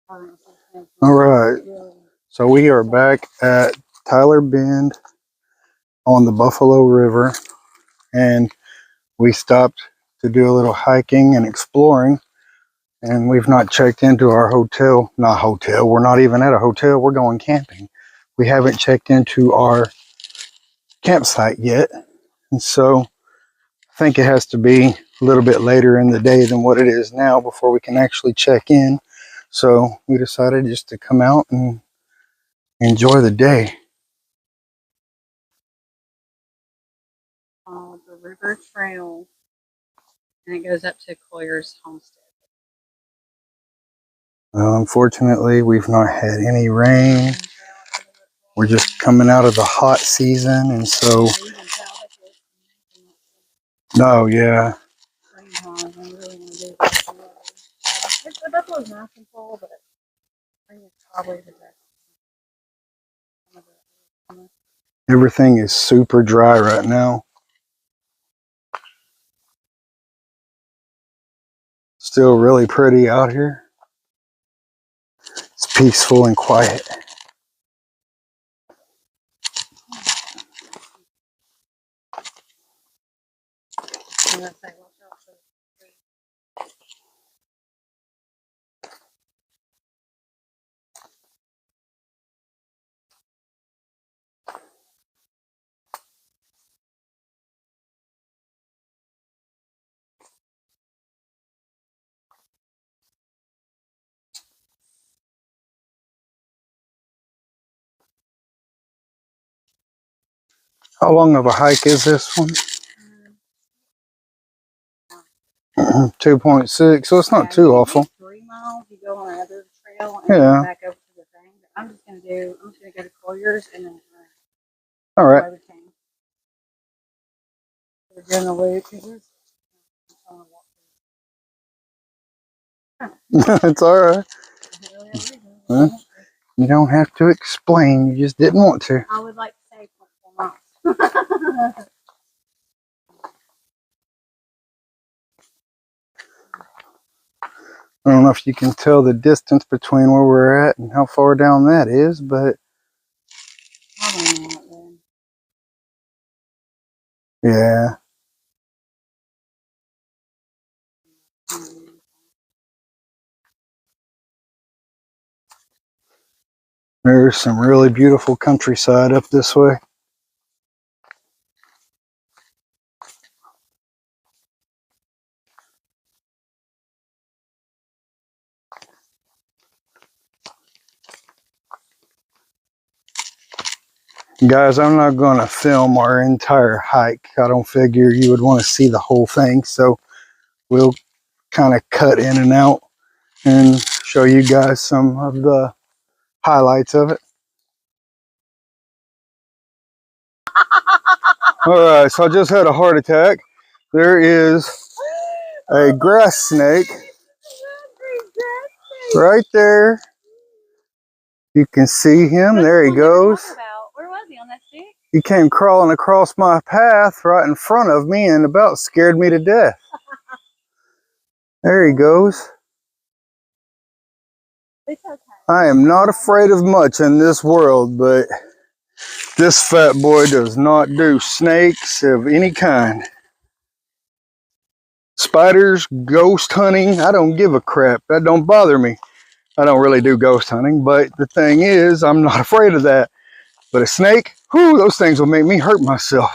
All right, so we are back at Tyler Bend on the Buffalo River, and we stopped to do a little hiking and exploring, and we've not checked into our hotel. Not hotel, we're not even at a hotel, we're going camping. We haven't checked into our campsite yet, and so I think it has to be a little bit later in the day than what it is now before we can actually check in. So we decided just to come out and enjoy the day. The river trail, and it goes up to Collier's Homestead. Unfortunately, we've not had any rain. We're just coming out of the hot season, and so no, yeah. The buffalo's nice and full, but spring is probably the best. Everything is super dry right now. Still really pretty out here. It's peaceful and quiet. How long of a hike is this one? 2.6, so it's not too awful. 3 miles, you go on another trail and yeah. back over to the thing. But I'm just gonna go to Collier's and then all right. We're doing the loop. It's all right. Huh? You don't have to explain. You just didn't want to. I would like to say 4 miles. I don't know if you can tell the distance between where we're at and how far down that is, but yeah. There's some really beautiful countryside up this way. Guys, I'm not going to film our entire hike. I don't figure you would want to see the whole thing, so we'll kind of cut in and out and show you guys some of the highlights of it. All right, so I just had a heart attack. There is a grass snake right there. You can see him. There he goes. Where was he on that stick? He came crawling across my path right in front of me and about scared me to death. There he goes. I am not afraid of much in this world, but this fat boy does not do snakes of any kind. Spiders, ghost hunting, I don't give a crap. That don't bother me. I don't really do ghost hunting, but the thing is, I'm not afraid of that. But a snake, whew, those things will make me hurt myself.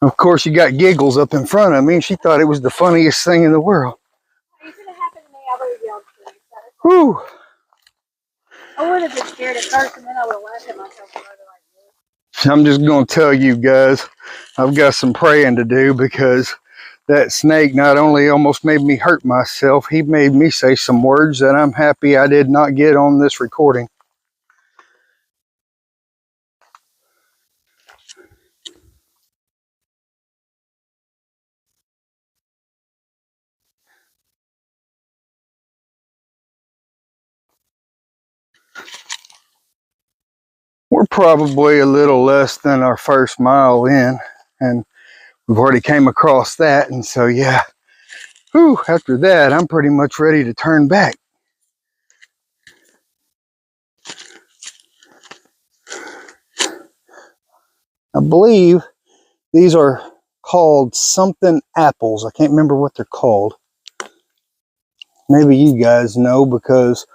Of course, you got Giggles up in front of me. She thought it was the funniest thing in the world. Whew. I would have been scared at first, and then I would have laughed at myself. I'm just going to tell you guys, I've got some praying to do, because that snake not only almost made me hurt myself, he made me say some words that I'm happy I did not get on this recording. We're probably a little less than our first mile in, and we've already came across that, and so yeah, whew, after that I'm pretty much ready to turn back. I believe these are called something apples. I can't remember what they're called. Maybe you guys know, because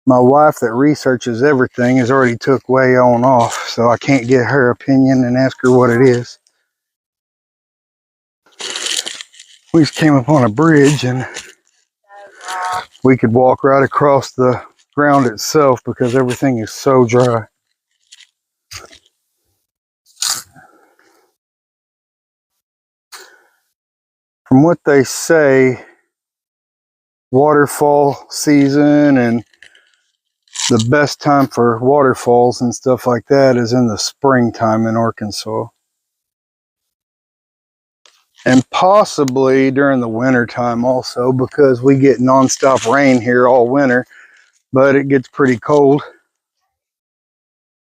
my wife that researches everything has already took way on off, so I can't get her opinion and ask her what it is. We just came upon a bridge and we could walk right across the ground itself because everything is so dry. From what they say, waterfall season and the best time for waterfalls and stuff like that is in the springtime in Arkansas. And possibly during the winter time also, because we get nonstop rain here all winter, but it gets pretty cold.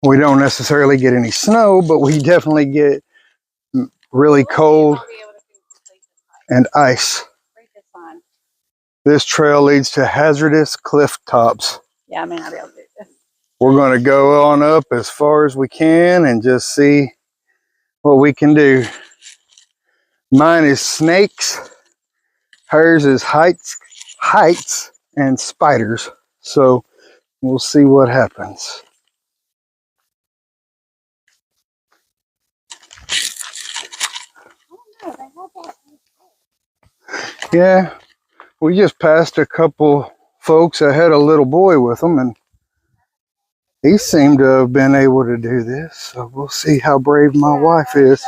We don't necessarily get any snow, but we definitely get really cold and ice. This trail leads to hazardous cliff tops. Yeah, I may not be able to do this. We're going to go on up as far as we can and just see what we can do. Mine is snakes. Hers is heights and spiders. So we'll see what happens. Yeah, we just passed a couple folks that had a little boy with them, and he seemed to have been able to do this. So we'll see how brave my wife is.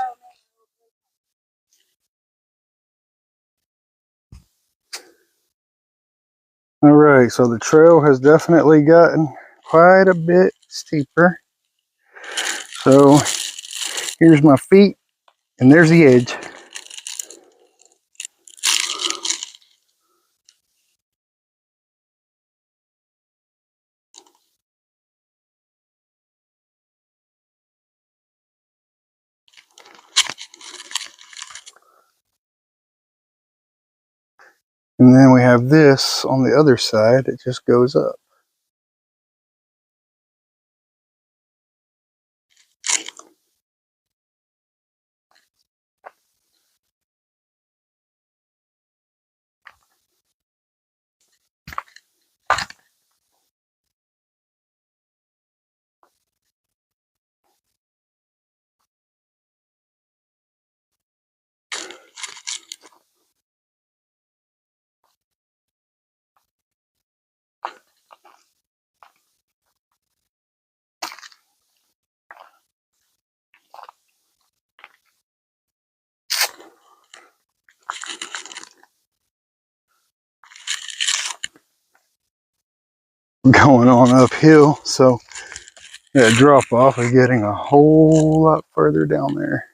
All right, so the trail has definitely gotten quite a bit steeper. So here's my feet, and there's the edge. And then we have this on the other side. It just goes up. Going on uphill, so that drop off is getting a whole lot further down there.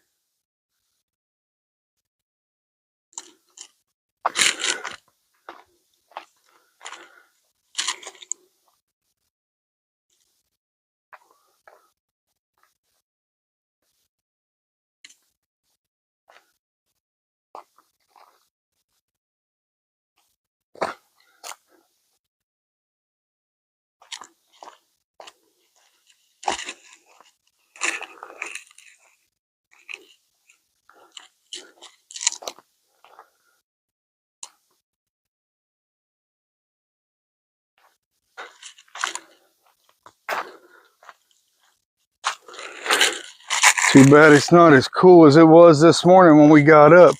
Too bad it's not as cool as it was this morning when we got up.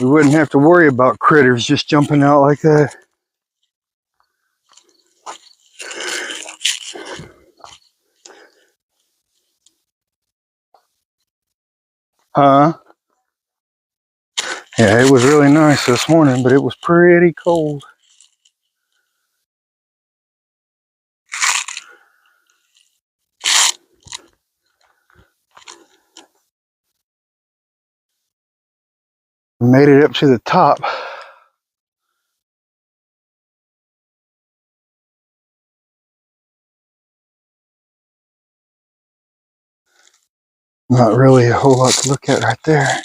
We wouldn't have to worry about critters just jumping out like that. Huh? Yeah, it was really nice this morning, but it was pretty cold. We made it up to the top. Not really a whole lot to look at right there.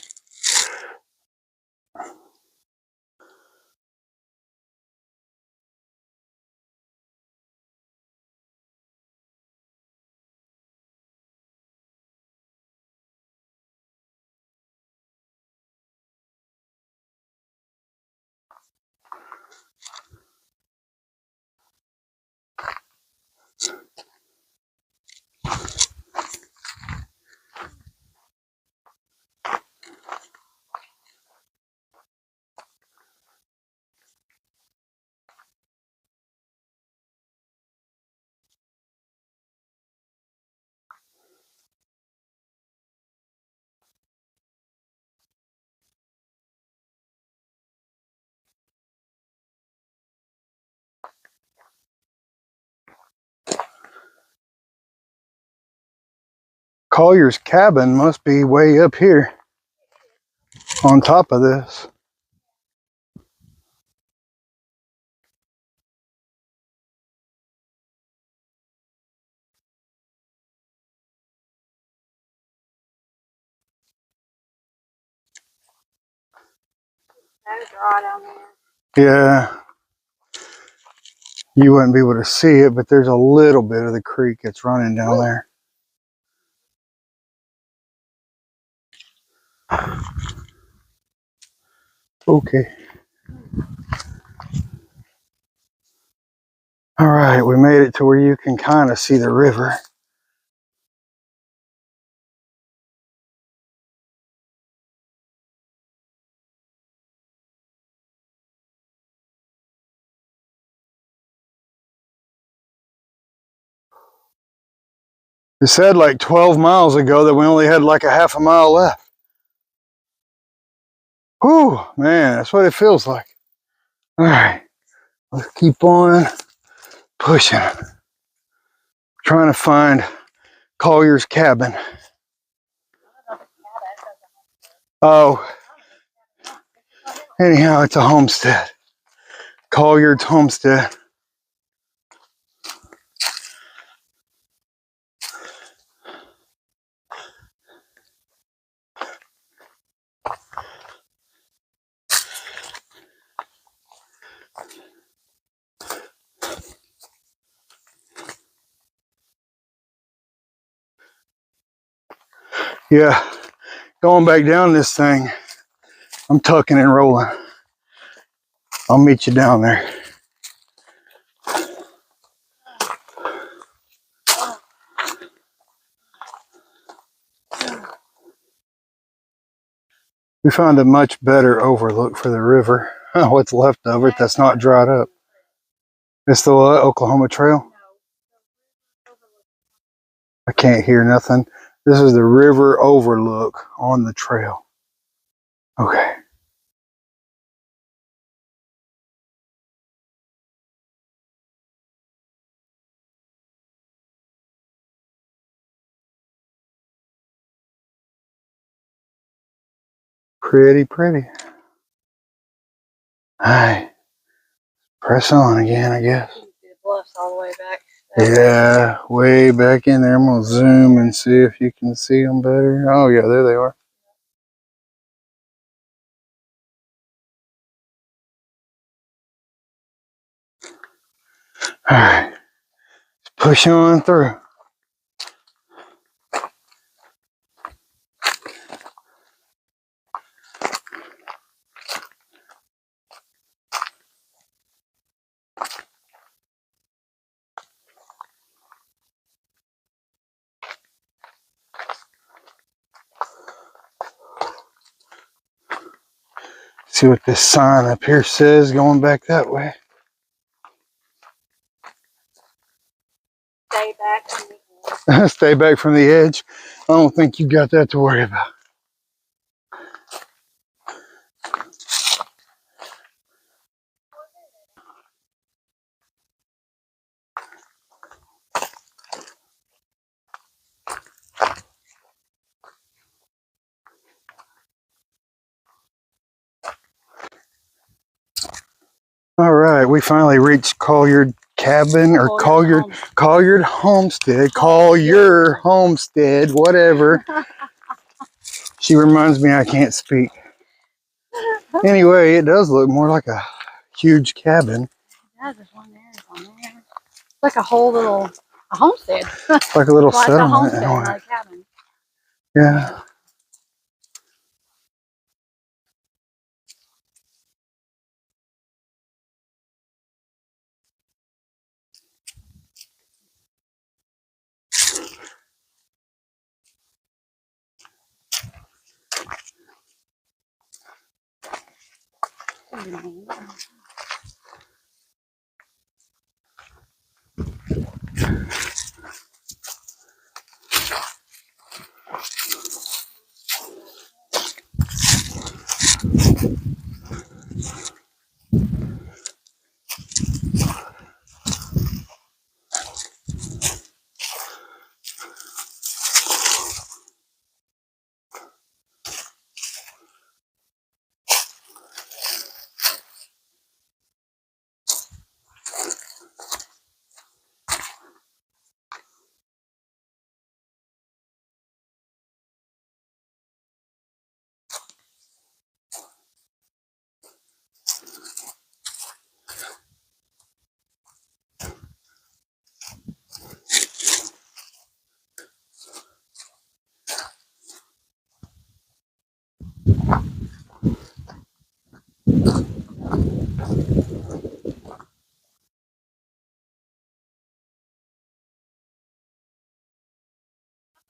Collier's cabin must be way up here on top of this. Kind of dry down there. Yeah. You wouldn't be able to see it, but there's a little bit of the creek that's running down there. Okay. All right, we made it to where you can kind of see the river. It said like 12 miles ago that we only had like a half a mile left. Whew, man, that's what it feels like. All right, let's keep on pushing. Trying to find Collier's cabin. Oh, anyhow, it's a homestead. Collier's Homestead. Yeah, going back down this thing, I'm tucking and rolling. I'll meet you down there. We found a much better overlook for the river. What's left of it that's not dried up. It's the Oklahoma Trail. I can't hear nothing. This is the river overlook on the trail. Okay. Pretty, pretty. Alright. Press on again, I guess. The bluffs all the way back. Yeah, way back in there. I'm going to zoom and see if you can see them better. Oh, yeah, there they are. Alright. Push on through. See what this sign up here says going back that way. Stay back from the edge. Stay back from the edge. I don't think you got that to worry about. All right, we finally reached Collier Cabin or Collier Homestead. Collier Homestead, whatever. She reminds me I can't speak. Anyway, it does look more like a huge cabin. Yeah, there's one there, there's one there. It's like a whole little homestead. It's like a little Well, settlement. it's a homestead, not a cabin. Yeah.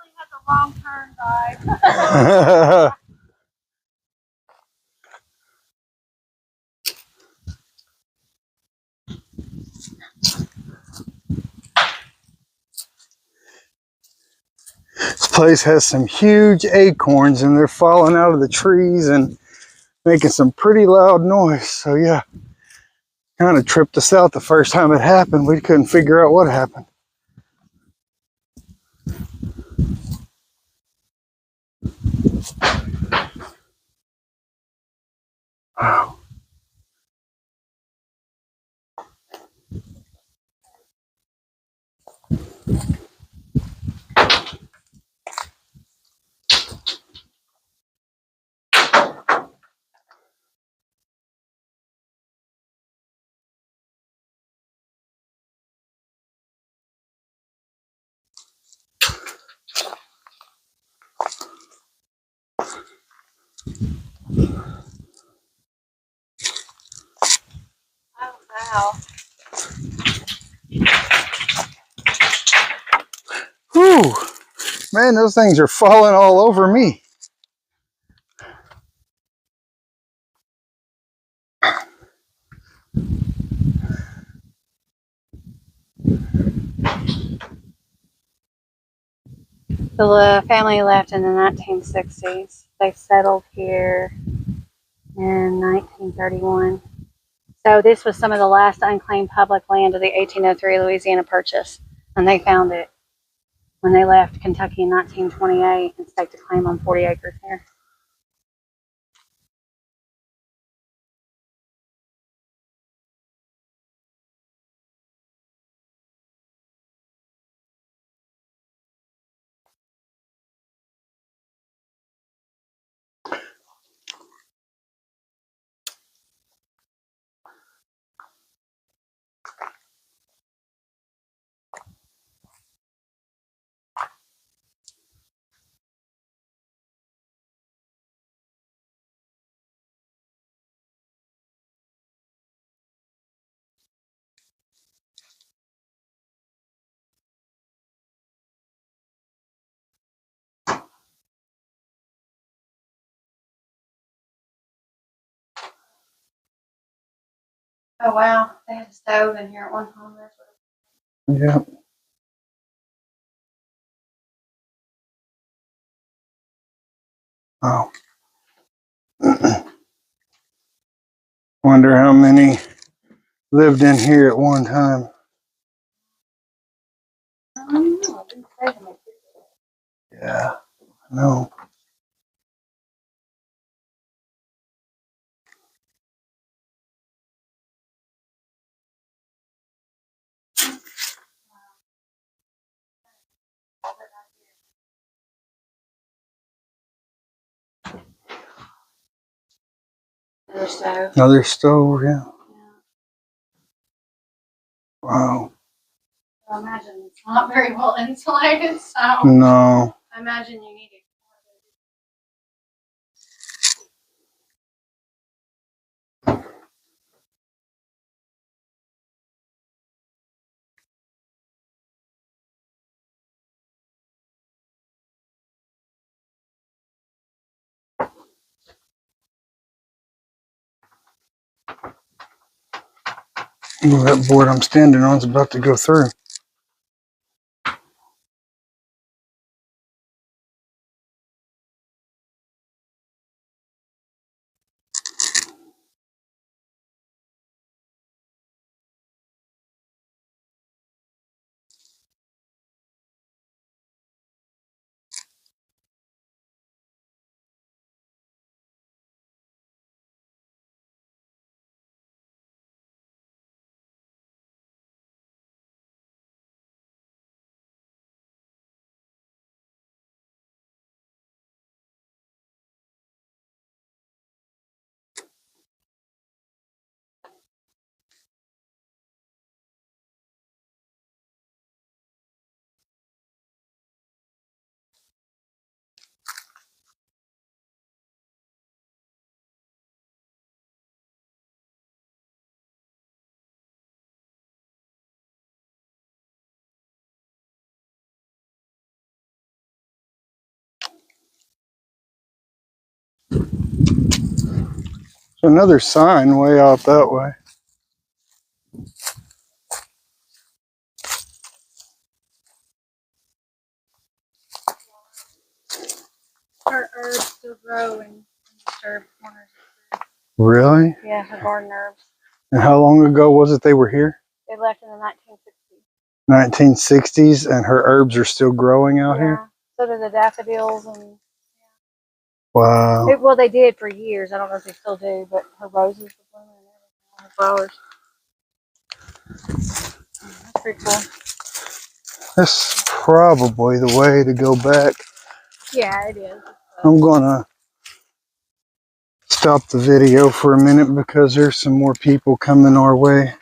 Definitely has a wrong turn vibe. This place has some huge acorns and they're falling out of the trees and making some pretty loud noise. So yeah, kind of tripped us out the first time it happened. We couldn't figure out what happened. Wow. Oh, wow. Whew. Man, those things are falling all over me. The family left in the 1960s. They settled here in 1931. So this was some of the last unclaimed public land of the 1803 Louisiana Purchase, and they found it when they left Kentucky in 1928 and staked a claim on 40 acres here. Oh wow, they had a stove in here at one time. Yeah. Wow. Wonder how many lived in here at one time. I don't know. I didn't say them. Yeah, no. Another stove. Another stove, yeah. Yeah. Wow. I imagine it's not very well insulated, so No. I imagine you need it. Ooh, that board I'm standing on is about to go through. Another sign way out that way. Her herbs still grow in disturbed corners. Really? Yeah, her garden herbs. And how long ago was it they were here? They left in the 1960s. 1960s, and her herbs are still growing out here? So do the daffodils and Wow. well, they did for years. I don't know if they still do, but her roses are blooming and everything. Her flowers. That's pretty cool. That's probably the way to go back. Yeah, it is. I'm gonna stop the video for a minute because there's some more people coming our way.